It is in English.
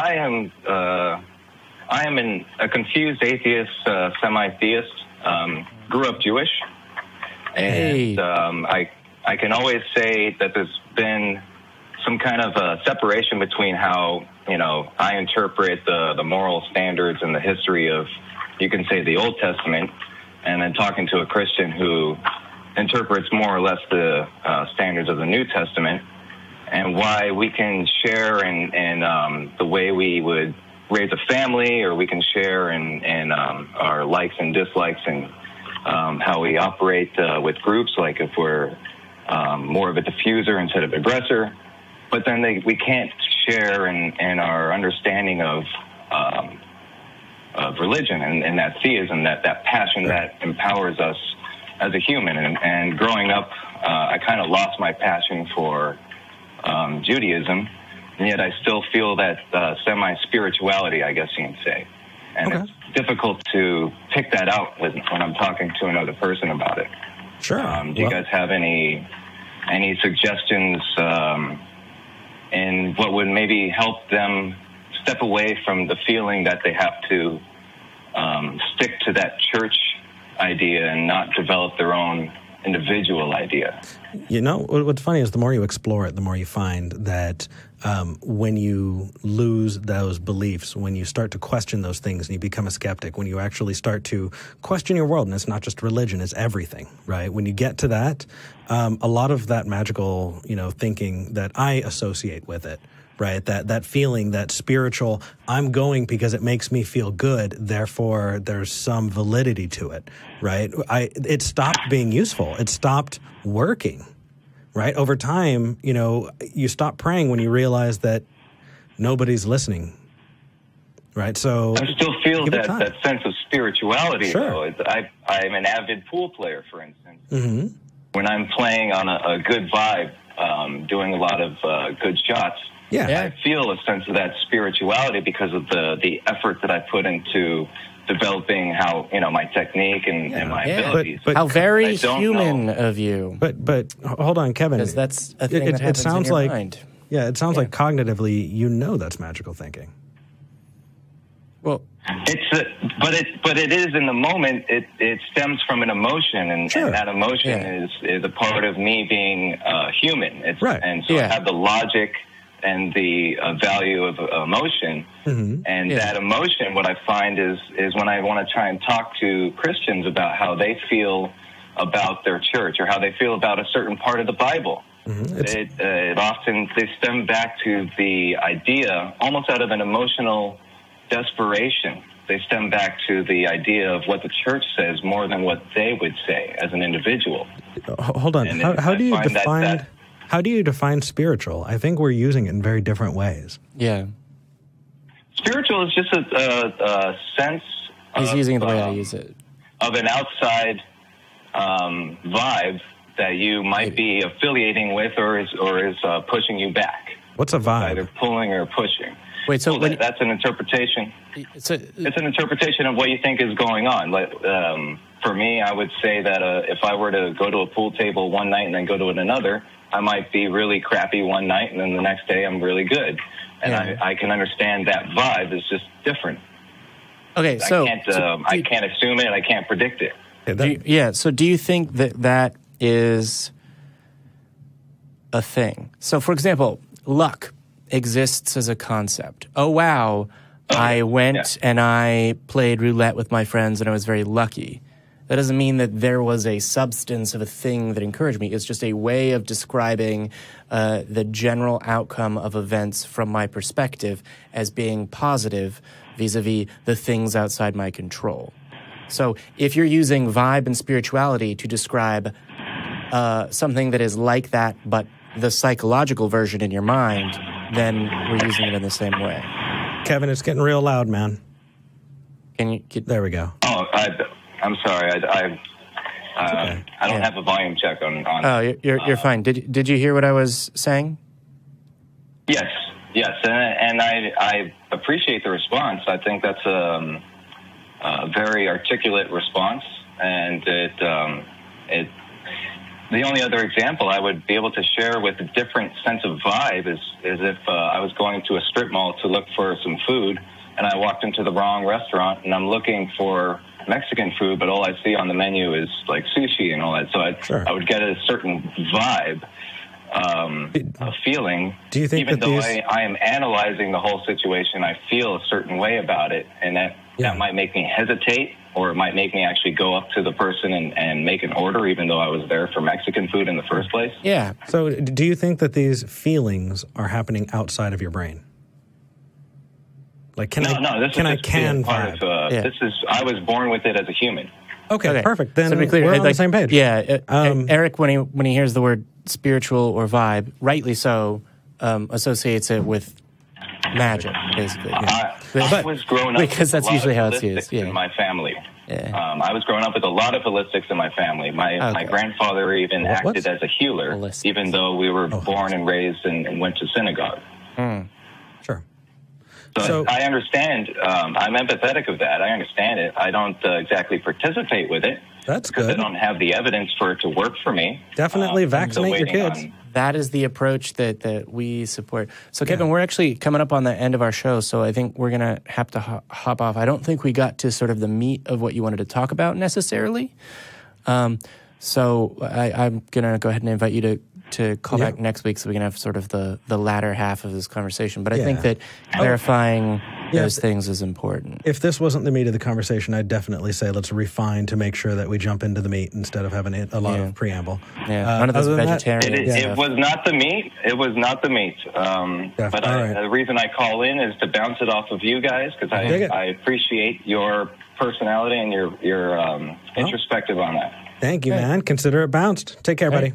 I am a confused atheist, semi-theist. Grew up Jewish, and I can always say that there's been some kind of a separation between how, I interpret the moral standards and the history of, you can say, the Old Testament, and then talking to a Christian who interprets more or less the standards of the New Testament, and why we can share in the way we would raise a family, or we can share in our likes and dislikes, and how we operate with groups, like if we're more of a diffuser instead of aggressor. But then we can't share in our understanding of religion and that theism, that passion that empowers us as a human. And growing up, I kind of lost my passion for Judaism, and yet I still feel that semi-spirituality, I guess you can say. And it's difficult to pick that out when I'm talking to another person about it. Sure. Do you guys have any suggestions in what would maybe help them step away from the feeling that they have to stick to that church idea and not develop their own individual idea? What's funny is the more you explore it, the more you find that when you lose those beliefs, when you start to question those things and you become a skeptic, when you actually start to question your world, and it's not just religion, it's everything, right? When you get to that, a lot of that magical, thinking that I associate with it, right? That feeling, that spiritual, I'm going because it makes me feel good, therefore there's some validity to it, right? It stopped being useful. It stopped working, right? Over time, you stop praying when you realize that nobody's listening, right? So I still feel that sense of spirituality, sure. though. I'm an avid pool player, for instance. Mm-hmm. When I'm playing on a good vibe, doing a lot of good shots, I feel a sense of that spirituality because of the effort that I put into developing how, my technique and my abilities. But how very human of you. But hold on, Kevin. Because that's a thing that happens in your mind. Yeah, it sounds like cognitively, that's magical thinking. Well, but it is in the moment. It stems from an emotion, and that emotion is a part of me being human. Right. And so I have the logic and the value of emotion, and that emotion, what I find is when I want to try and talk to Christians about how they feel about their church or how they feel about a certain part of the Bible. It often they stem back to the idea, almost out of an emotional desperation. They stem back to the idea of what the church says more than what they would say as an individual. Hold on. How do you define? How do you define spiritual? I think we're using it in very different ways. Yeah. Spiritual is just a sense. He's using it the way I use it. Of an outside vibe that you might be affiliating with, or is pushing you back. What's a vibe? Either pulling or pushing. Wait, so that's an interpretation. It's an interpretation of what you think is going on. For me, I would say that if I were to go to a pool table one night and then go to another, I might be really crappy one night, and then the next day I'm really good. And I can understand that vibe is just different. Okay, so I can't assume it. I can't predict it. So do you think that is a thing? So, for example, luck exists as a concept. Oh, wow, I went and I played roulette with my friends and I was very lucky. That doesn't mean that there was a substance of a thing that encouraged me. It's just a way of describing the general outcome of events from my perspective as being positive vis-a-vis the things outside my control. So if you're using vibe and spirituality to describe something that is like that, but the psychological version in your mind, then we're using it in the same way. Kevin, it's getting real loud, man. Can you There we go. Oh, I'm sorry. I don't have a volume check on. Oh, you're fine. Did you hear what I was saying? Yes, and I appreciate the response. I think that's a very articulate response, and The only other example I would be able to share with a different sense of vibe is if I was going to a strip mall to look for some food, and I walked into the wrong restaurant, and I'm looking for Mexican food, but all I see on the menu is like sushi and all that. So I would get a certain vibe, a feeling. Do you think even that though I am analyzing the whole situation, I feel a certain way about it, and that might make me hesitate, or it might make me actually go up to the person and make an order, even though I was there for Mexican food in the first place. Yeah. So do you think that these feelings are happening outside of your brain? Like, this is I was born with it as a human. Okay, perfect. Then so to be clear, we're on the same page. Yeah, Eric, when he hears the word spiritual or vibe, rightly so, associates it with magic, basically. I was growing up because that's usually how it's used. In my family. I was growing up with a lot of holistics in my family. My grandfather even acted as a healer, even though we were born and raised and went to synagogue. Sure. So I understand. I'm empathetic of that. I understand it. I don't exactly participate with it. That's because good. I don't have the evidence for it to work for me. Definitely vaccinate your kids. That is the approach that we support. So, Kevin, we're actually coming up on the end of our show, so I think we're going to have to hop off. I don't think we got to sort of the meat of what you wanted to talk about necessarily. So I'm going to go ahead and invite you to call back next week so we can have sort of the latter half of this conversation. But I think that clarifying those things is important. If this wasn't the meat of the conversation, I'd definitely say let's refine to make sure that we jump into the meat instead of having a lot of preamble. Yeah, none of those vegetarian It was not the meat. It was not the meat. But the reason I call in is to bounce it off of you guys, because I appreciate your personality and your introspective on that. Thank you, man. Consider it bounced. Take care, buddy.